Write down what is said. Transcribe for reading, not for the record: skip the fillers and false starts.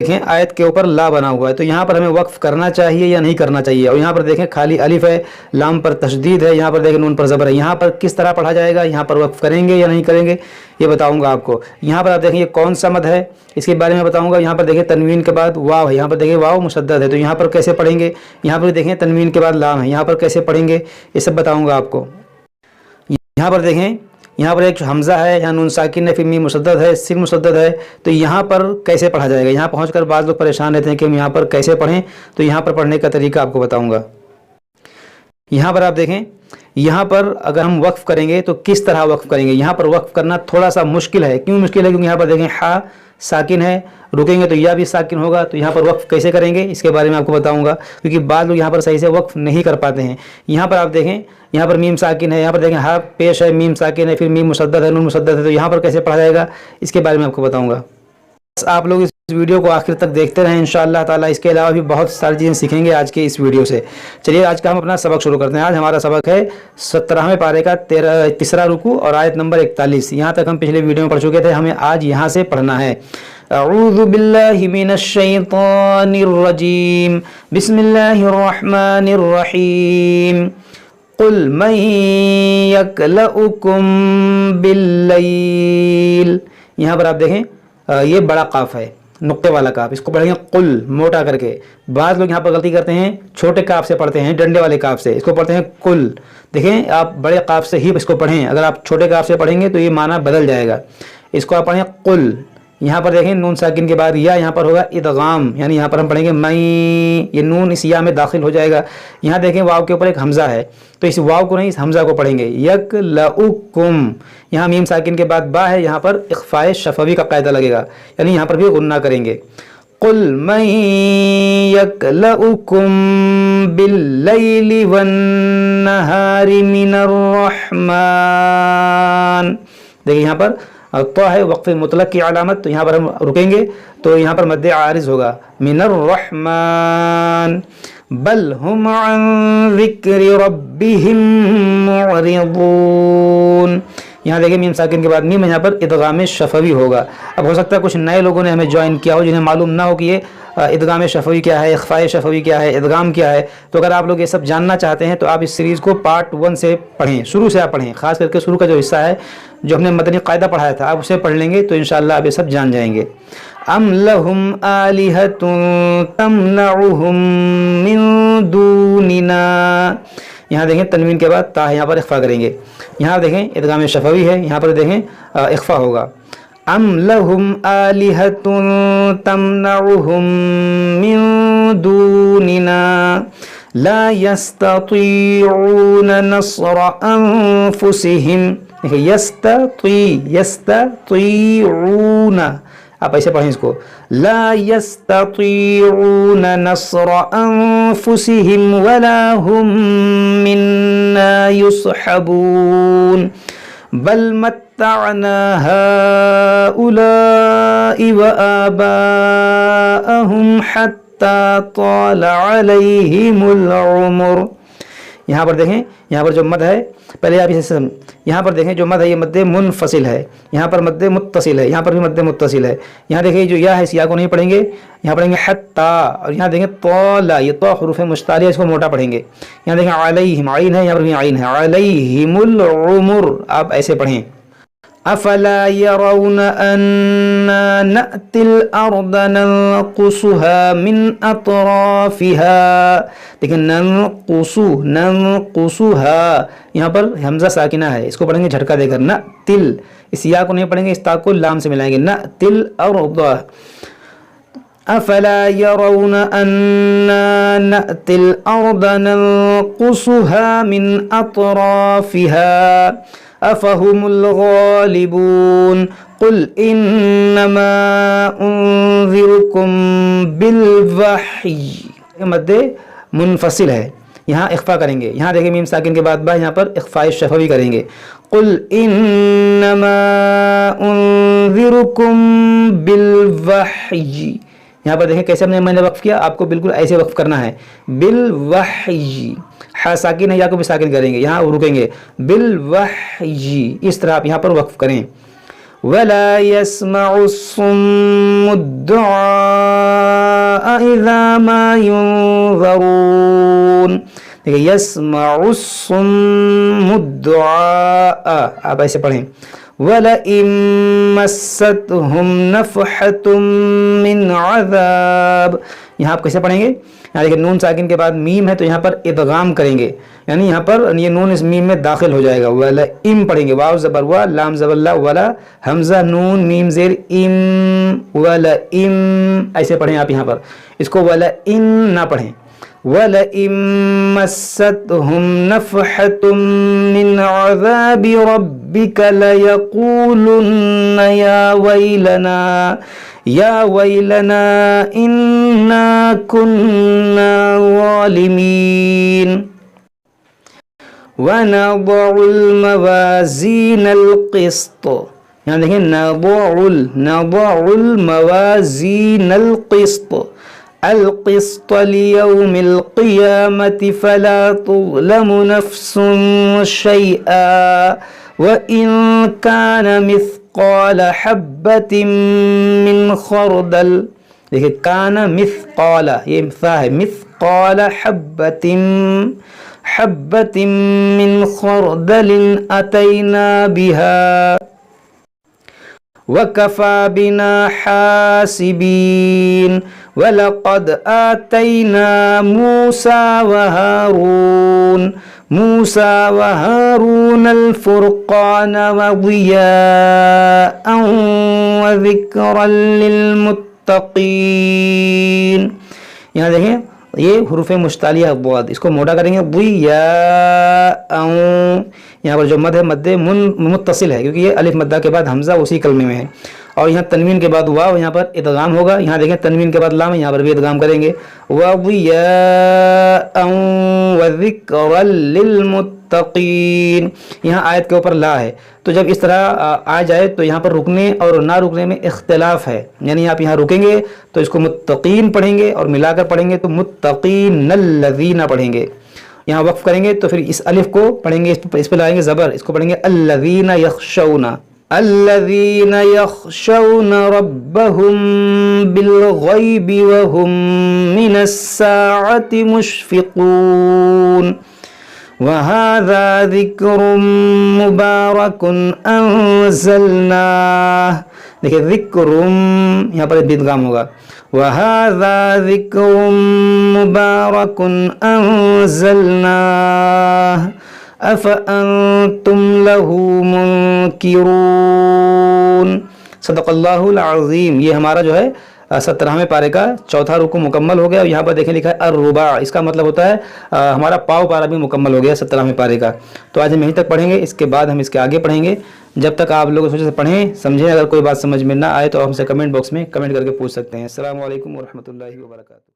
देखें आयत के ऊपर ला बना हुआ है, तो यहाँ पर हमें वक्फ करना चाहिए या नहीं करना चाहिए। और यहाँ पर देखें खाली अलिफ है, लाम पर तशदीद है, यहाँ पर देखें नून पर ज़बर है। यहाँ पर किस तरह पढ़ा जाएगा, यहाँ पर वक्फ करेंगे या नहीं करेंगे ये बताऊँगा आपको। यहाँ पर आप देखें ये कौन सा मद है इसके बारे में बताऊँगा। यहाँ पर देखें तनवीन के बाद वाव है, यहाँ पर देखें वाव मुशद्दद है, तो यहाँ पर कैसे पढ़ेंगे। यहाँ पर देखें तनवीन के बाद लाम है, यहाँ पर कैसे पढ़ेंगे ये सब बताऊँगा आपको। यहाँ पर देखें यहाँ पर एक हमज़ा है, यहाँ नून साकिन है, फिर मीम मुशद्दद है, सिन मुशद्दद है, तो यहाँ पर कैसे पढ़ा जाएगा। यहाँ पहुँचकर बाद लोग परेशान रहते हैं कि हम यहाँ पर कैसे पढ़ें, तो यहाँ पर पढ़ने का तरीका आपको बताऊँगा। यहाँ पर आप देखें यहाँ पर अगर हम वक्फ़ करेंगे तो किस तरह वक्फ़ करेंगे। यहाँ पर वक्फ़ करना थोड़ा सा मुश्किल है। क्यों मुश्किल है, क्योंकि यहाँ पर देखें हा साकिन है, रुकेंगे तो या भी साकिन होगा, तो यहाँ पर वक्फ़ कैसे करेंगे इसके बारे में आपको बताऊंगा, क्योंकि बाद लोग यहाँ पर सही से वक्फ़ नहीं कर पाते हैं। यहाँ पर आप देखें यहाँ पर मीम साकिन है, यहाँ पर देखें हा पेश है, मीम साकिन है, फिर मीम मुशद्दद है, नून मुशद्दद है, तो यहाँ पर कैसे पढ़ा जाएगा इसके बारे में आपको बताऊँगा। बस आप लोग इस वीडियो को आखिर तक देखते रहें इंशाअल्लाह ताला। इसके अलावा भी बहुत सारी चीज़ें सीखेंगे आज के इस वीडियो से। चलिए आज का हम अपना सबक शुरू करते हैं। आज हमारा सबक है 17वें पारे का तीसरा रुकू और आयत नंबर 41। यहाँ तक हम पिछले वीडियो में पढ़ चुके थे, हमें आज यहाँ से पढ़ना है। अऊज़ु बिल्लाहि मिनश शैतानिर रजीम, बिस्मिल्लाहिर रहमानिर रहीम, कुल मन यक्लउकुम बिल्लैल। यहाँ पर आप देखें ये बड़ा काफ है, नुक्ते वाला काफ, इसको पढ़ेंगे कुल मोटा करके। बाद लोग यहाँ पर गलती करते हैं, छोटे काफ से पढ़ते हैं, डंडे वाले काफ से, इसको पढ़ते हैं कुल। देखें आप बड़े काफ से ही इसको पढ़ें, अगर आप छोटे काफ से पढ़ेंगे तो ये माना बदल जाएगा। इसको आप पढ़ें कुल। यहाँ पर देखें नून साकिन के बाद या यहाँ पर होगा इदगाम, यानी यहाँ पर हम पढ़ेंगे मई, ये नून इस या में दाखिल हो जाएगा। यहाँ देखें वाव के ऊपर एक हमज़ा है, तो इस वाव को नहीं इस हमज़ा को पढ़ेंगे यक्लउकुम। यहाँ मीम साकिन के बाद बा है, यहाँ पर इख्फाए शफवी का कायदा लगेगा, यानी यहाँ पर भी गुन्ना करेंगे। कुल मन यक्लउकुम बिल्लैलि वन्नहारि मिनर रहमान। देखिए यहाँ पर तो है वक्फ़ मुतलक की अलामत, तो यहाँ पर हम रुकेंगे तो यहाँ पर मद्दे आरिज़ होगा मिनर रहमान, बल हुम अन ज़िक्रि रब्बिहिम मुअरिज़ून। यहाँ देखिए मीम साकिन के बाद मीम, यहाँ पर इदगाम शफवी होगा। अब हो सकता है कुछ नए लोगों ने हमें ज्वाइन किया हो जिन्हें मालूम ना हो कि ये इदगाम शफवी क्या है, इख्फाए शफवी क्या है, इदगाम क्या है। तो अगर आप लोग ये सब जानना चाहते हैं तो आप इस सीरीज़ को पार्ट 1 से पढ़ें, शुरू से आप पढ़ें, ख़ास करके शुरू का जो हिस्सा है जो हमने मदनी कायदा पढ़ाया था आप उसे पढ़ लेंगे तो इंशाअल्लाह आप ये सब जान जाएंगे। अम लहुम आलिहतुन तमनउहुम मिन दूनिना। यहाँ देखें तनवीन के बाद ता है, यहाँ पर इख्फा करेंगे। यहाँ देखें इदगाम शफवी है, यहाँ पर देखें इख्फा होगा। अम लहुम आलिहतुन तमनउहुम मिन दूनिना ला यस्ततीऊन नस्र अनफुसिहिम। देखिए यस्ततीऊन, आप ऐसे पढ़ें इसको, ला यस्ततीऊन नस्र अनफुसिहिम वला हुम मिन्ना युस्हबून बल मत्तअना हाउलाइ व आबाअहुम हत्ता ताला अलैहिमुल उम्र। यहाँ पर देखें, यहाँ पर जो मद है पहले आप इसे यहाँ पर देखें जो मद है ये मद्दे मुनफसिल है, यहाँ पर मद्दे मुत्तसिल है, यहाँ पर भी मद्दे मुत्तसिल है। यहाँ देखें जो या है इस या को नहीं पढ़ेंगे, यहाँ पढ़ेंगे हत्ता, और यहाँ देखें तौला, ये तो हुरूफ मुश्तालिया, इसको मोटा पढ़ेंगे। यहाँ देखें अलैहिम आइन है, यहाँ पर भी आइन है, अलैहिमुल उम्र, आप ऐसे पढ़ें। अफला यरौन अन्ना नअतिल अर्द ननकुसुहा मिन अतराफिहा। देखिए ननकुसुहा, यहाँ पर हमजा साकिना है, इसको पढ़ेंगे झटका देकर न तिल, इस या को नहीं पढ़ेंगे, इस ता को लाम से मिलाएंगे, न तिल अर्द। अफला यरौन अन्ना नअतिल अर्द ननकुसुहा मिन अतराफिहा अफहुमुल गालिबून कुल इन्नमा उन्ज़िरुकुम बिलवही। मद्दे मुनफसिल है, यहाँ इख्फा करेंगे। यहाँ देखिए मीम साकिन के बाद बा, यहाँ पर इख्फाए शफवी करेंगे। कुल इन्नमा उन्ज़िरुकुम बिलवही। यहाँ पर देखें कैसे मैंने वक्फ किया, आपको बिल्कुल ऐसे वक्फ करना है, बिलवही। हा साकिन है, या को भी साकिन करेंगे, यहाँ रुकेंगे, बिलवही, इस तरह आप यहाँ पर वक्फ करें। वला यस्मउ सुम्मुद्दुआ إذا ما ينذرون. دیکھیں يسمع الصم الدعاء، آپ ایسے پڑھیں. وَلَئِن مَسَّتْهُمْ نَفْحَةٌ مِّنْ عَذَابٍ. یہاں آپ کیسے پڑھیں گے؟ یہاں دیکھیں نون ساکن کے بعد میم ہے تو یہاں پر ادغام کریں گے، یعنی یہاں پر یہ نون اس میم میں داخل ہو جائے گا. وَلَئِن پڑھیں گے، واو زبر وا، لام زبر لا، ولا حمزہ نون میم زیر ام، وَلَئِن ایسے پڑھیں آپ یہاں پر. اس کو وَلَئِن نہ پڑھیں. وَلَئِن مَسَّتْهُمْ نَفْحَةٌ مِّنْ عَذَابِ رَبِّكَ لَيَقُولُنَّ يَا وَيْلَنَا إِنَّا كُنَّا ظَالِمِينَ. وَنَضَعُ الْمَوَازِينَ الْقِسْطَ. یہاں دیکھیں نضع الموازین القسط القسط لیوم القیامة فلا تظلم نفس شیئا وَإِن كَانَ مِثْقَالَ حَبَّةٍ مِّنْ خَرْدَلٍ. دیکھیں کان مثقال، یہ مثا ہے، مثقال حبۃ من خردل اتینا بها وکفى بنا حاسبین. وَلَقَدْ آتَيْنَا موسى وهارون الفرقان وضياء وذكرا للمتقين. یہاں دیکھیں یہ حروف مشتعلیہ ضاد، اس کو موٹا کریں گے ضیاء. یہاں پر جو مد ہے مد متصل ہے کیونکہ یہ الف مدہ کے بعد حمزہ اسی کلمے میں ہے، اور یہاں تنوین کے بعد واو، یہاں پر ادغام ہوگا. یہاں دیکھیں تنوین کے بعد لام، یہاں پر بھی ادغام کریں گے. وَضِيَاءً وَذِكْرًا لِلْمُتَّقِينَ. یہاں آیت کے اوپر لا ہے، تو جب اس طرح آ جائے تو یہاں پر رکنے اور نہ رکنے میں اختلاف ہے، یعنی آپ یہاں رکیں گے تو اس کو متقین پڑھیں گے اور ملا کر پڑھیں گے تو متقین الذین پڑھیں گے. یہاں وقف کریں گے تو پھر اس الف کو پڑھیں گے، اس پہ لائیں گے زبر، اس کو پڑھیں گے الذین یخشون. الذین یخشون ربهم بالغیب وهم من الساعة مشفقون. وهذا ذکر مبارک انزلناه. دیکھیں ذکر یہاں پر ادغام ہوگا. وهذا ذکر مبارک انزلناه افانتم له منکرون. صدق اللہ العظیم. یہ ہمارا جو ہے 17ویں پارے کا چوتھا رکوع مکمل ہو گیا. اور یہاں پر دیکھیں لکھا ہے الرباع، اس کا مطلب ہوتا ہے ہمارا پاؤ پارا بھی مکمل ہو گیا 17ویں پارے کا. تو آج ہم یہیں تک پڑھیں گے، اس کے بعد ہم اس کے آگے پڑھیں گے. جب تک آپ لوگ سوچے سے پڑھیں سمجھیں، اگر کوئی بات سمجھ میں نہ آئے تو ہم سے کمنٹ باکس میں کمنٹ کر کے پوچھ سکتے ہیں. السلام علیکم ورحمۃ اللہ وبرکاتہ.